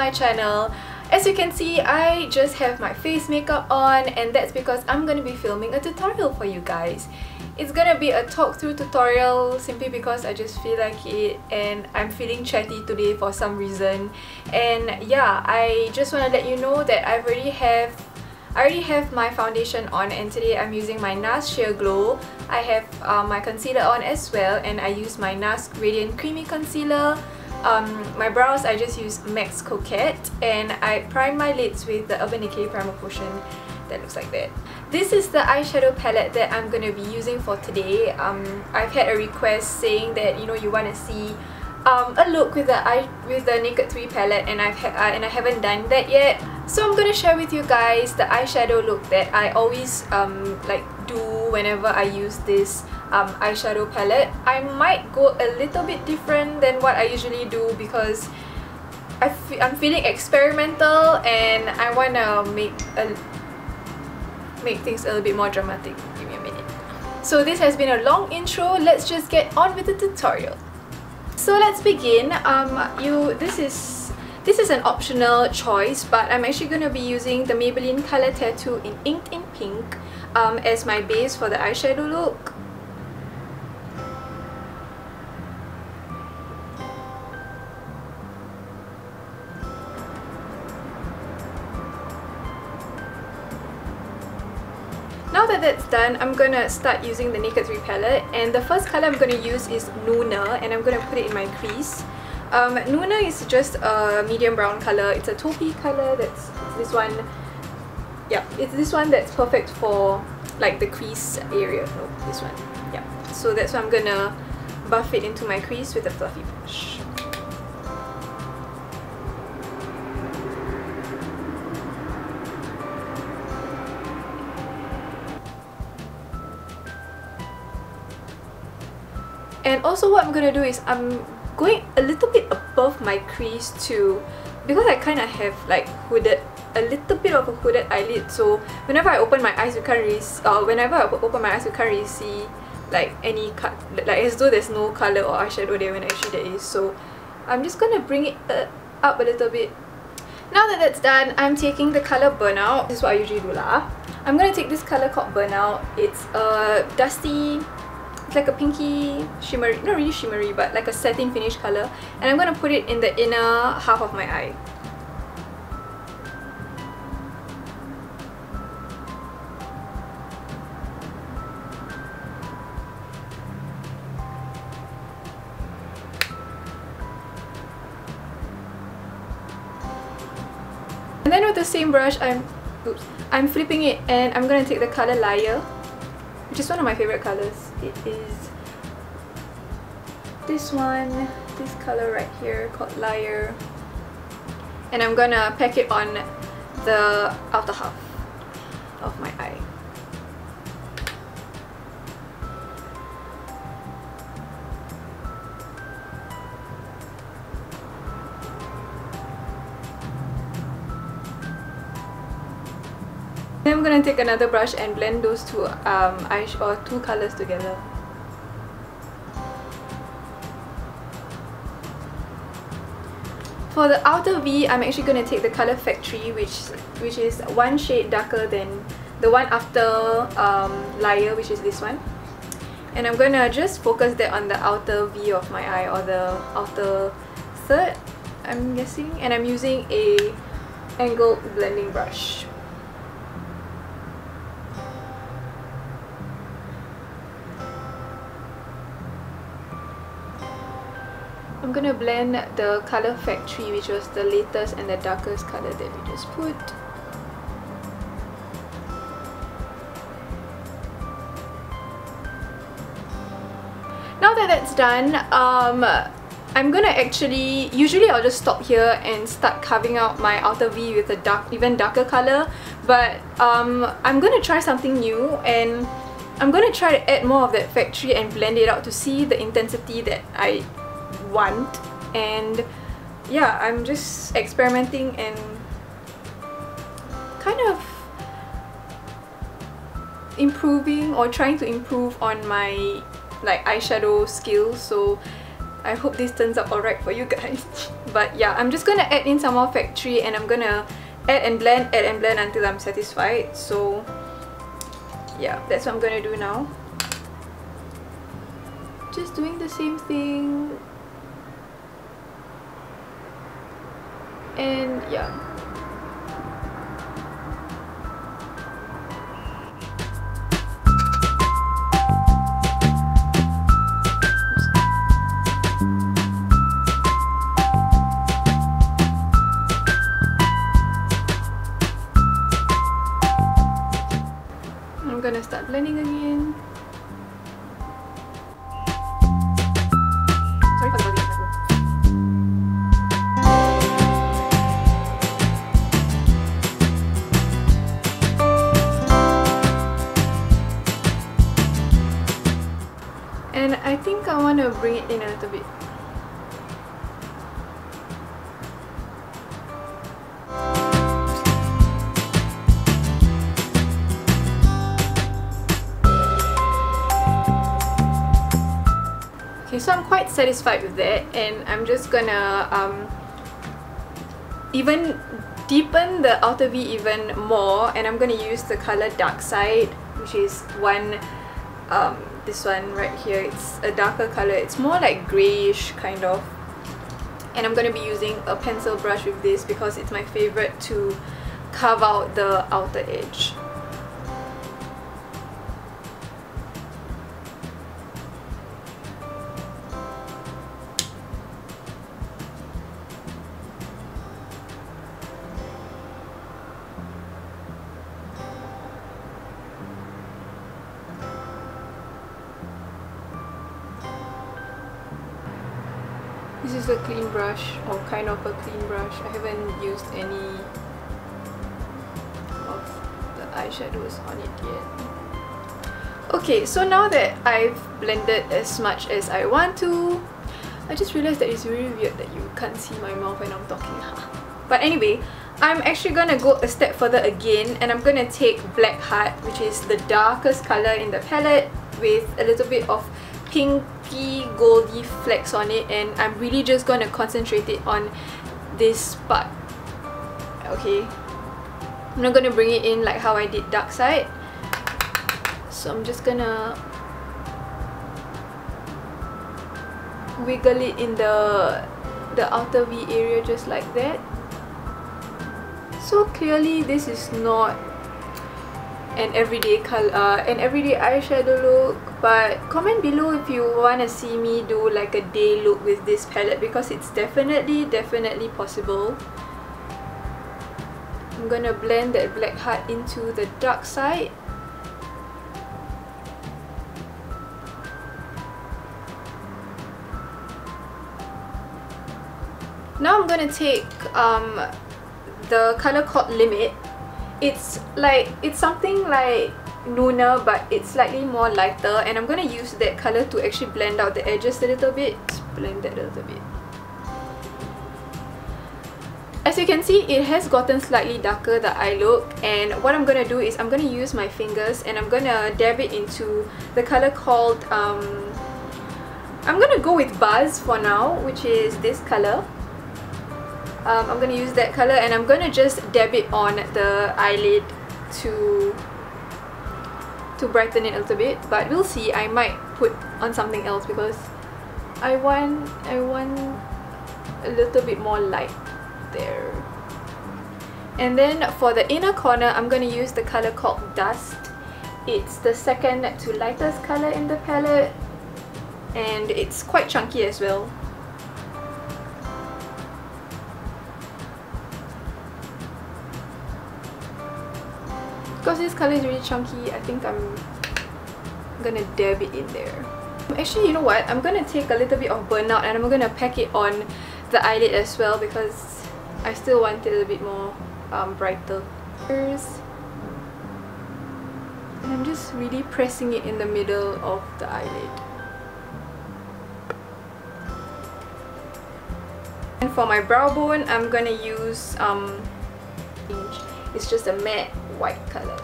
my channel. As you can see, I just have my face makeup on, and that's because I'm gonna be filming a tutorial for you guys. It's gonna be a talk through tutorial simply because I just feel like it and I'm feeling chatty today for some reason. And yeah, I just want to let you know that I already have my foundation on, and today I'm using my NARS Sheer Glow. I have my concealer on as well, and I use my NARS Radiant Creamy Concealer. My brows, I just use MAC's Coquette, and I prime my lids with the Urban Decay Primer Potion. That looks like that. This is the eyeshadow palette that I'm going to be using for today. I've had a request saying that you want to see a look with the Naked 3 palette, and I haven't done that yet. So I'm going to share with you guys the eyeshadow look that I always like do whenever I use this eyeshadow palette. I might go a little bit different than what I usually do because I'm feeling experimental and I want to make things a little bit more dramatic. Give me a minute. So this has been a long intro. Let's just get on with the tutorial. So let's begin. This is an optional choice, but I'm actually going to be using the Maybelline Color Tattoo in Inked in Pink as my base for the eyeshadow look. Now that that's done, I'm gonna start using the Naked 3 palette, and the first color I'm gonna use is Nuna, and I'm gonna put it in my crease. Nuna is just a medium brown color. It's a taupey color. It's this one. Yeah, it's this one that's perfect for like the crease area. No, this one. Yeah. So that's why I'm gonna buff it into my crease with a fluffy brush. And also what I'm gonna do is I'm going a little bit above my crease too, because I kind of have like a little bit of a hooded eyelid, so whenever I open my eyes you can't really see like any cut, like as though there's no color or eyeshadow there when actually there is. So I'm just gonna bring it up a little bit. Now that that's done, I'm taking the color Burnout. This is what I usually do lah. I'm gonna take this color called Burnout. It's a dusty, it's like a pinky shimmery, not really shimmery, but like a satin finish color, and I'm gonna put it in the inner half of my eye. And then with the same brush, I'm flipping it, and I'm gonna take the color Liar, which is one of my favorite colors. It is this one, this color right here called Liar, and I'm gonna pack it on the outer half of my eye. Then I'm gonna take another brush and blend those two two colors together. For the outer V, I'm actually gonna take the color Factory, which is one shade darker than the one after Liar, which is this one. And I'm gonna just focus that on the outer V of my eye, or the outer third, I'm guessing. And I'm using a angled blending brush. I'm gonna blend the color Factory, which was the latest and the darkest color that we just put. Now that that's done, I'm gonna usually I'll just stop here and start carving out my outer V with a even darker color, but I'm gonna try something new, and I'm gonna try to add more of that Factory and blend it out to see the intensity that I want. And yeah, I'm just experimenting and kind of improving or trying to improve on my like eyeshadow skills. So I hope this turns out alright for you guys. But yeah, I'm just gonna add in some more factory, and I'm gonna add and blend until I'm satisfied. So yeah, that's what I'm gonna do now. Just doing the same thing. And yeah. I'm gonna start blending again. Sorry for the volume. And I think I want to bring it in a little bit. Okay, so I'm quite satisfied with that, and I'm just gonna even deepen the outer V even more, and I'm gonna use the color Darkside, which is this one right here. It's a darker color. It's more like greyish kind of, and I'm gonna be using a pencil brush with this because it's my favorite to carve out the outer edge. This is a clean brush, or kind of a clean brush. I haven't used any of the eyeshadows on it yet. Okay, so now that I've blended as much as I want to, I just realized that it's really weird that you can't see my mouth when I'm talking. But anyway, I'm actually gonna go a step further again, and I'm gonna take Blackheart, which is the darkest color in the palette, with a little bit of pinky goldy flecks on it, and I'm really just gonna concentrate it on this part. Okay, I'm not gonna bring it in like how I did Darkside, so I'm just gonna wiggle it in the outer V area just like that. So clearly this is not an everyday color, an everyday eyeshadow look, but comment below if you want to see me do like a day look with this palette, because it's definitely possible. I'm gonna blend that Blackheart into the Darkside. Now I'm gonna take the color called Limit. It's something like Nuna, but it's slightly more lighter, and I'm gonna use that color to actually blend out the edges a little bit. Blend that a little bit. As you can see, it has gotten slightly darker, the eye look, and what I'm gonna do is I'm gonna use my fingers and I'm gonna dab it into the color called I'm gonna go with Buzz for now, which is this color. I'm gonna use that color, and I'm gonna just dab it on the eyelid to brighten it a little bit, but we'll see. I might put on something else because I want a little bit more light there. And then for the inner corner, I'm gonna use the color called Dust. It's the second to lightest color in the palette, and it's quite chunky as well. Because this color is really chunky, I think I'm gonna dab it in there. Actually, you know what? I'm gonna take a little bit of Burnout and I'm gonna pack it on the eyelid as well, because I still want it a bit more brighter. And I'm just really pressing it in the middle of the eyelid. And for my brow bone, I'm gonna use it's just a matte white color,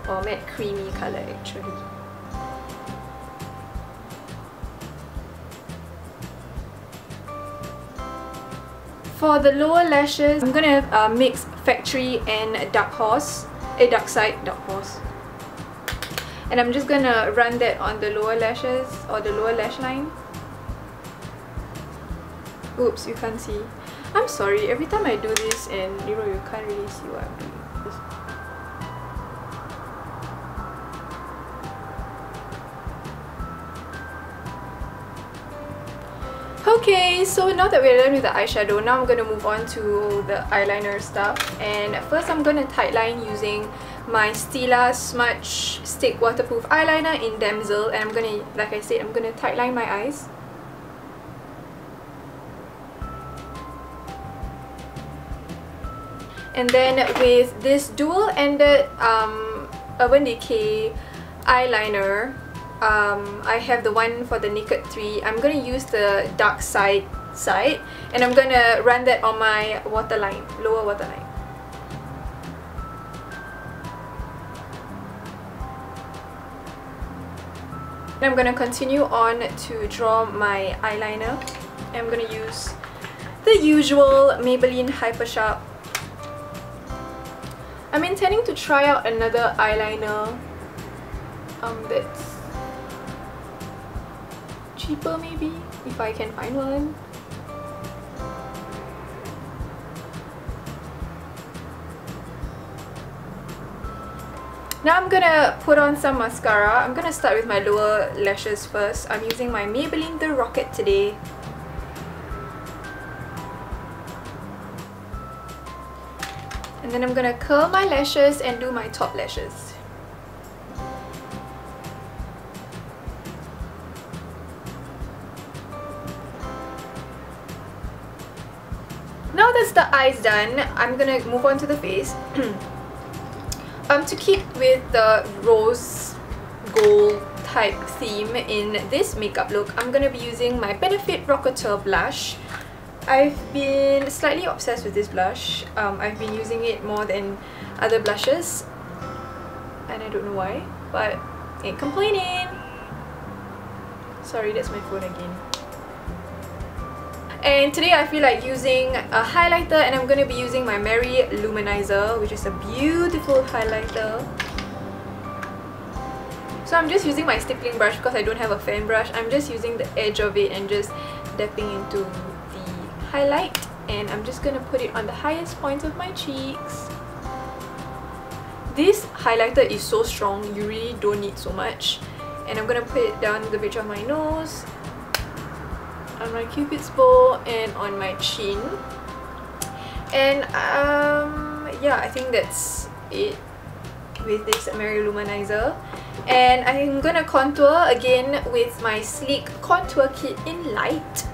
or matte creamy color actually. For the lower lashes, I'm gonna mix Factory and Darkside, and I'm just gonna run that on the lower lashes or the lower lash line. Oops, you can't see. I'm sorry, every time I do this and you know you can't really see what I'm doing. Okay, so now that we're done with the eyeshadow, now I'm going to move on to the eyeliner stuff. And first I'm going to tightline using my Stila Smudge Stick Waterproof Eyeliner in Damsel. And I'm going to, like I said, I'm going to tightline my eyes. And then with this dual-ended Urban Decay eyeliner, I have the one for the Naked 3. I'm going to use the Darkside side, and I'm going to run that on my waterline, lower waterline. And I'm going to continue on to draw my eyeliner. I'm going to use the usual Maybelline Hypersharp. I'm intending to try out another eyeliner that's cheaper, maybe, if I can find one. Now I'm gonna put on some mascara. I'm gonna start with my lower lashes first. I'm using my Maybelline The Rocket today. And then I'm gonna curl my lashes and do my top lashes. Now that's the eyes done, I'm gonna move on to the face. To keep with the rose gold type theme in this makeup look, I'm gonna be using my Benefit Rockateur blush. I've been slightly obsessed with this blush. I've been using it more than other blushes, and I don't know why, but ain't complaining. Sorry, that's my phone again. And today I feel like using a highlighter, and I'm going to be using my Mary Loumanizer, which is a beautiful highlighter. So I'm just using my stippling brush because I don't have a fan brush. I'm just using the edge of it and just dabbing into the highlight, and I'm just going to put it on the highest points of my cheeks. This highlighter is so strong, you really don't need so much. And I'm going to put it down the bridge of my nose, on my cupid's bow, and on my chin. And yeah, I think that's it with this Mary Loumanizer. And I'm gonna contour again with my Sleek Contour Kit in Light.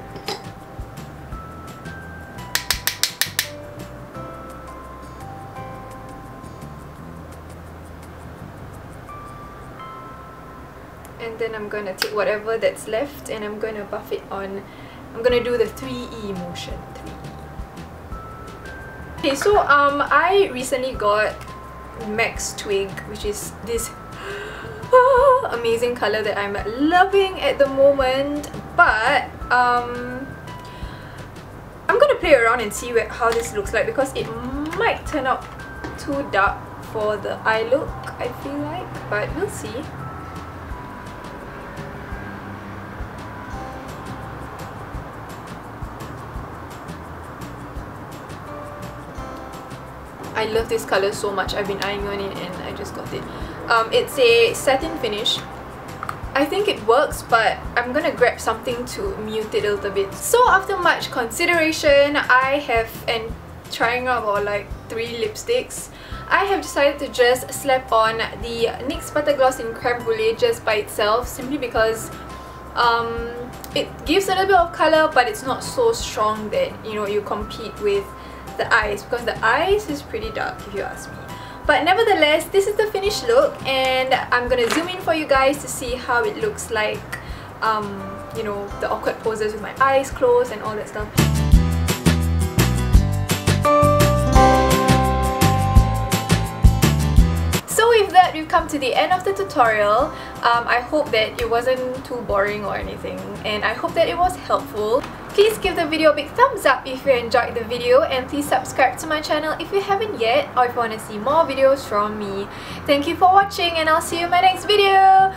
And then I'm gonna take whatever that's left and I'm gonna buff it on. I'm gonna do the 3E motion. 3E. Okay, so I recently got Max Twig, which is this amazing color that I'm loving at the moment. But I'm gonna play around and see how this looks like, because it might turn out too dark for the eye look, I feel like, but we'll see. I love this color so much. I've been eyeing on it and I just got it. It's a satin finish. I think it works, but I'm gonna grab something to mute it a little bit. So after much consideration, and trying out about like 3 lipsticks, I have decided to just slap on the NYX Butter Gloss in Creme Brûlée just by itself, simply because it gives a little bit of color, but it's not so strong that, you know, you compete with the eyes, because the eyes is pretty dark if you ask me. But nevertheless, this is the finished look, and I'm gonna zoom in for you guys to see how it looks like, you know, the awkward poses with my eyes closed and all that stuff. So with that, we've come to the end of the tutorial. I hope that it wasn't too boring or anything, and I hope that it was helpful. Please give the video a big thumbs up if you enjoyed the video, and please subscribe to my channel if you haven't yet, or if you want to see more videos from me. Thank you for watching, and I'll see you in my next video.